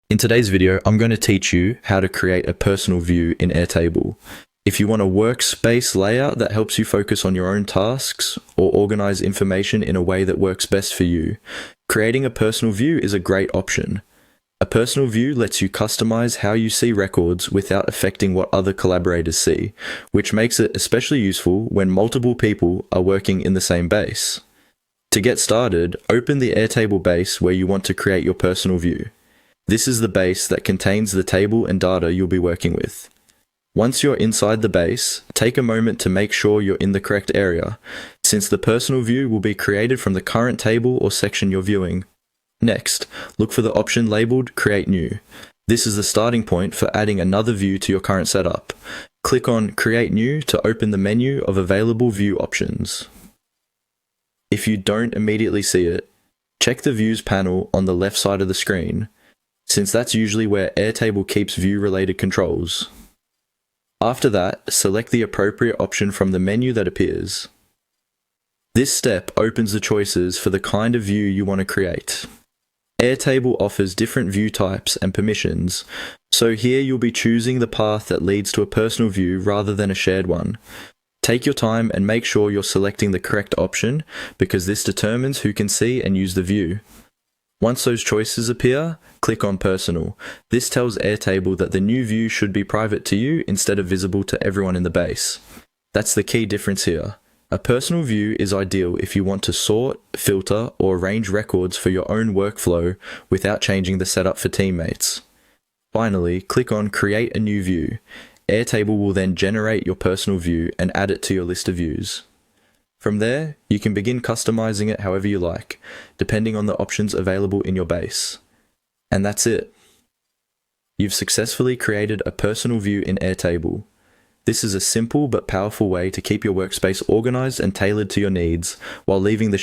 In today's video, I'm going to teach you how to create a personal view in Airtable. If you want a workspace layout that helps you focus on your own tasks or organize information in a way that works best for you, creating a personal view is a great option. A personal view lets you customize how you see records without affecting what other collaborators see, which makes it especially useful when multiple people are working in the same base. To get started, open the Airtable base where you want to create your personal view. This is the base that contains the table and data you'll be working with. Once you're inside the base, take a moment to make sure you're in the correct area, since the personal view will be created from the current table or section you're viewing. Next, look for the option labeled Create New. This is the starting point for adding another view to your current setup. Click on Create New to open the menu of available view options. If you don't immediately see it, check the Views panel on the left side of the screen, since that's usually where Airtable keeps view-related controls. After that, select the appropriate option from the menu that appears. This step opens the choices for the kind of view you want to create. Airtable offers different view types and permissions, so here you'll be choosing the path that leads to a personal view rather than a shared one. Take your time and make sure you're selecting the correct option, because this determines who can see and use the view. Once those choices appear, click on Personal. This tells Airtable that the new view should be private to you instead of visible to everyone in the base. That's the key difference here. A personal view is ideal if you want to sort, filter, or arrange records for your own workflow without changing the setup for teammates. Finally, click on Create a New View. Airtable will then generate your personal view and add it to your list of views. From there, you can begin customizing it however you like, depending on the options available in your base. And that's it. You've successfully created a personal view in Airtable. This is a simple but powerful way to keep your workspace organized and tailored to your needs, while leaving the